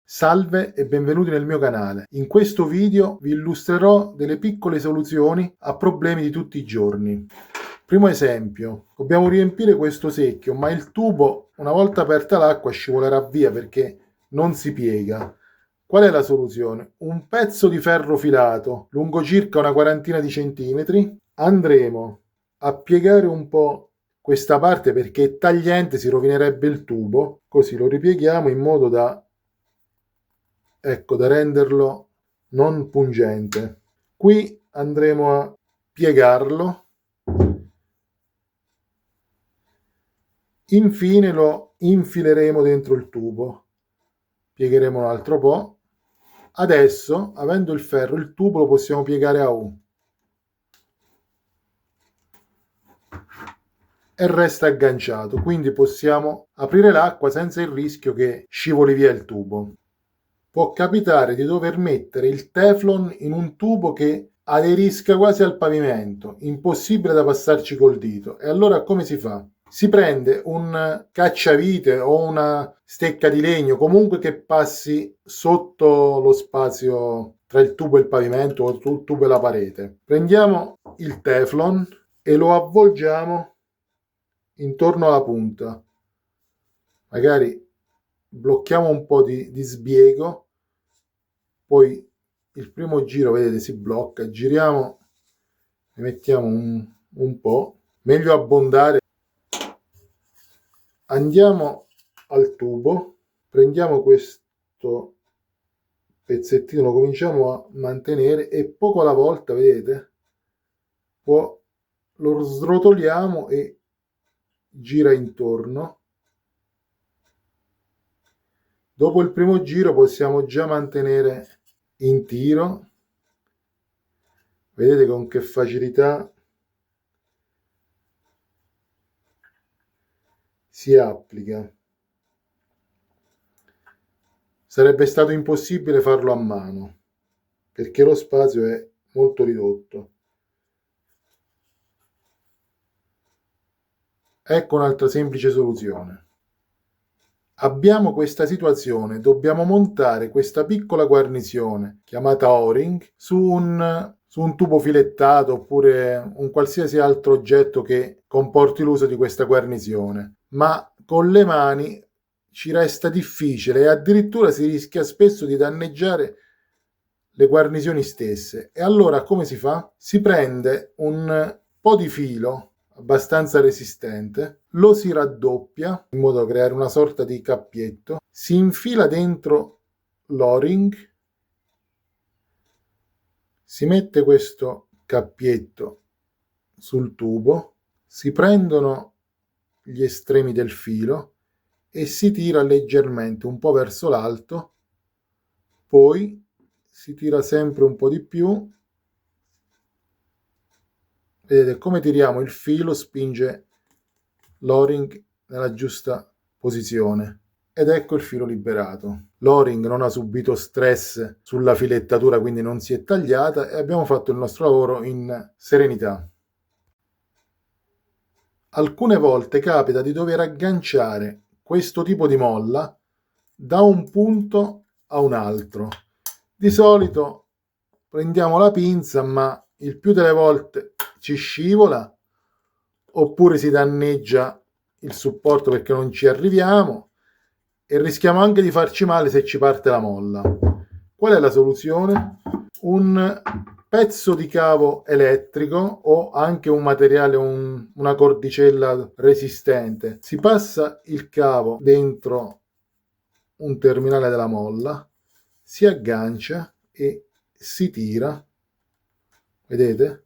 Salve e benvenuti nel mio canale. In questo video vi illustrerò delle piccole soluzioni a problemi di tutti i giorni. Primo esempio, dobbiamo riempire questo secchio, ma il tubo, una volta aperta l'acqua, scivolerà via perché non si piega. Qual è la soluzione? Un pezzo di ferro filato, lungo circa una quarantina di centimetri. Andremo a piegare un po' questa parte perché è tagliente, si rovinerebbe il tubo. Così lo ripieghiamo in modo da renderlo non pungente. Qui andremo a piegarlo, infine lo infileremo dentro il tubo, piegheremo un altro po'. Adesso, avendo il ferro, il tubo lo possiamo piegare a U e resta agganciato, quindi possiamo aprire l'acqua senza il rischio che scivoli via il tubo. Può capitare di dover mettere il Teflon in un tubo che aderisca quasi al pavimento, impossibile da passarci col dito. E allora come si fa? Si prende un cacciavite o una stecca di legno, comunque che passi sotto lo spazio tra il tubo e il pavimento o il tubo e la parete. Prendiamo il Teflon e lo avvolgiamo intorno alla punta. Magari blocchiamo un po' di sbiego. Poi il primo giro, vedete, si blocca, giriamo, ne mettiamo un po', meglio abbondare. Andiamo al tubo, prendiamo questo pezzettino, lo cominciamo a mantenere e poco alla volta, vedete, lo srotoliamo e gira intorno. Dopo il primo giro possiamo già mantenere in tiro, vedete con che facilità si applica. Sarebbe stato impossibile farlo a mano perché lo spazio è molto ridotto. Ecco un'altra semplice soluzione. Abbiamo questa situazione, dobbiamo montare questa piccola guarnizione chiamata O-ring su un tubo filettato oppure un qualsiasi altro oggetto che comporti l'uso di questa guarnizione, ma con le mani ci resta difficile e addirittura si rischia spesso di danneggiare le guarnizioni stesse. E allora come si fa? Si prende un po' di filo abbastanza resistente, lo si raddoppia in modo da creare una sorta di cappietto, si infila dentro l'o-ring, si mette questo cappietto sul tubo, si prendono gli estremi del filo e si tira leggermente un po' verso l'alto, poi si tira sempre un po' di più. Vedete come tiriamo il filo, spinge l'o-ring nella giusta posizione ed ecco il filo liberato. L'o-ring non ha subito stress sulla filettatura, quindi non si è tagliata e abbiamo fatto il nostro lavoro in serenità. Alcune volte capita di dover agganciare questo tipo di molla da un punto a un altro. Di solito prendiamo la pinza, ma il più delle volte ci scivola oppure si danneggia il supporto perché non ci arriviamo e rischiamo anche di farci male se ci parte la molla. Qual è la soluzione? Un pezzo di cavo elettrico o anche un materiale, una cordicella resistente. Si passa il cavo dentro un terminale della molla, si aggancia e si tira, vedete?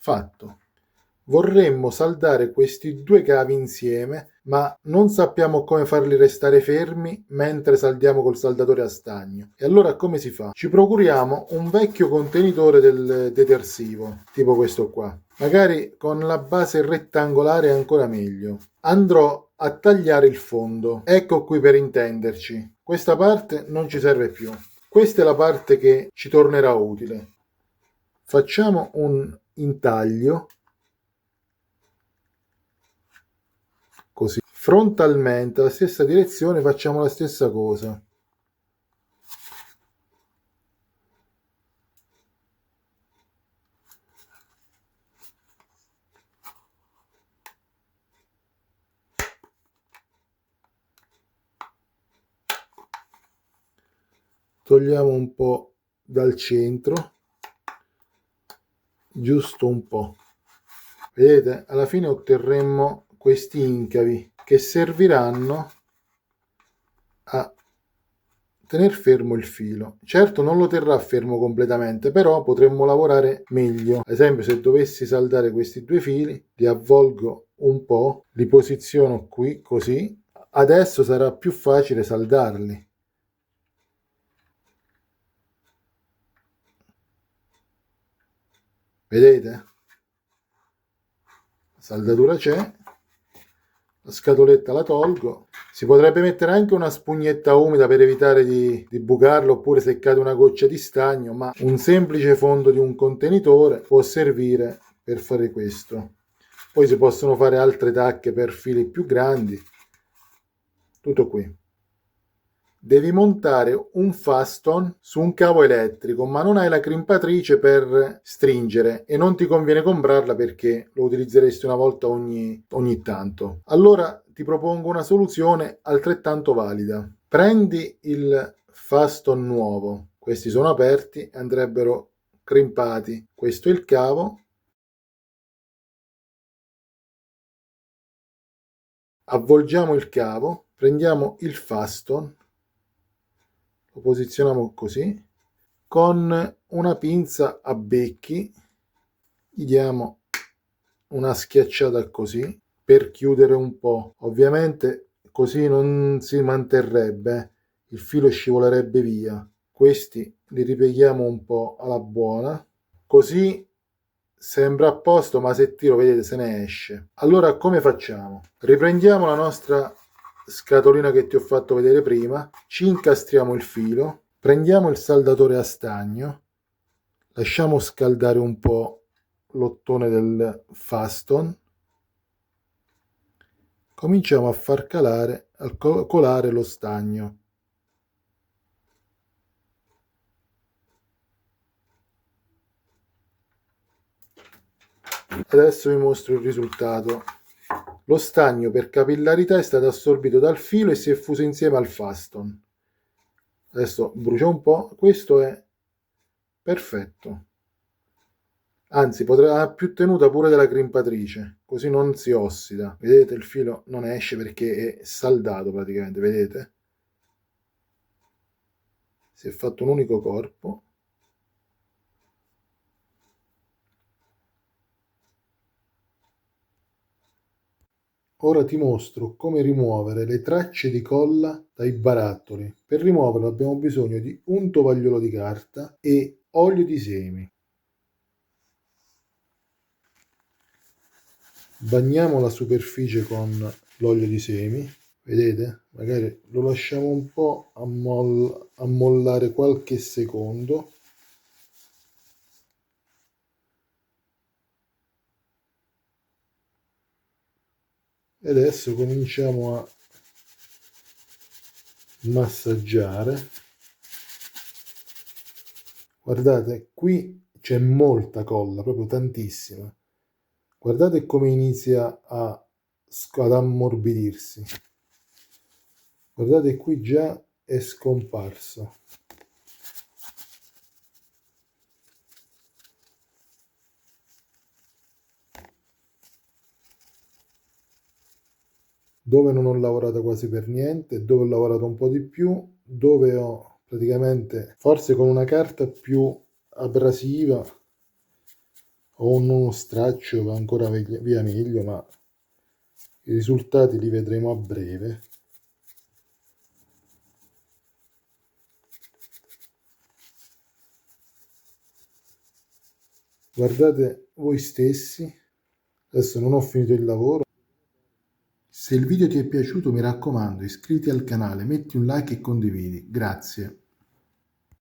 Fatto. Vorremmo saldare questi due cavi insieme, ma non sappiamo come farli restare fermi mentre saldiamo col saldatore a stagno. E allora come si fa? Ci procuriamo un vecchio contenitore del detersivo, tipo questo qua. Magari con la base rettangolare è ancora meglio. Andrò a tagliare il fondo. Ecco qui per intenderci. Questa parte non ci serve più. Questa è la parte che ci tornerà utile. Facciamo un intaglio. Così frontalmente, la stessa direzione, facciamo la stessa cosa. Togliamo un po' dal centro, giusto un po'. Vedete, alla fine otterremo questi incavi che serviranno a tenere fermo il filo. Certo non lo terrà fermo completamente, però potremmo lavorare meglio. Ad esempio, se dovessi saldare questi due fili, li avvolgo un po', li posiziono qui così. Adesso sarà più facile saldarli. Vedete? La saldatura c'è, la scatoletta la tolgo. Si potrebbe mettere anche una spugnetta umida per evitare di bucarlo, oppure se cade una goccia di stagno, ma un semplice fondo di un contenitore può servire per fare questo. Poi si possono fare altre tacche per fili più grandi. Tutto qui. Devi montare un faston su un cavo elettrico, ma non hai la crimpatrice per stringere e non ti conviene comprarla perché lo utilizzeresti una volta ogni tanto. Allora ti propongo una soluzione altrettanto valida. Prendi il faston nuovo, questi sono aperti e andrebbero crimpati. Questo è il cavo. Avvolgiamo il cavo, prendiamo il faston, lo posizioniamo così, con una pinza a becchi gli diamo una schiacciata così per chiudere un po'. Ovviamente così non si manterrebbe, il filo scivolerebbe via. Questi li ripieghiamo un po' alla buona, così sembra a posto, ma se tiro vedete se ne esce. Allora come facciamo? Riprendiamo la nostra scatolina che ti ho fatto vedere prima, ci incastriamo il filo, prendiamo il saldatore a stagno, lasciamo scaldare un po' l'ottone del faston, cominciamo a far colare lo stagno. Adesso vi mostro il risultato. Lo stagno per capillarità è stato assorbito dal filo e si è fuso insieme al faston. Adesso brucia un po', questo è perfetto. Anzi, ha più tenuta pure della crimpatrice, così non si ossida. Vedete, il filo non esce perché è saldato praticamente, vedete? Si è fatto un unico corpo. Ora ti mostro come rimuovere le tracce di colla dai barattoli. Per rimuoverlo abbiamo bisogno di un tovagliolo di carta e olio di semi. Bagniamo la superficie con l'olio di semi, vedete? Magari lo lasciamo un po' ammollare qualche secondo. E adesso cominciamo a massaggiare. Guardate, qui c'è molta colla, proprio tantissima. Guardate come inizia ad ammorbidirsi. Guardate, qui già è scomparso. Dove non ho lavorato quasi per niente, dove ho lavorato un po' di più, dove ho praticamente, forse con una carta più abrasiva o uno straccio va ancora via meglio, ma i risultati li vedremo a breve. Guardate voi stessi, adesso non ho finito il lavoro. Se il video ti è piaciuto, mi raccomando, iscriviti al canale, metti un like e condividi. Grazie.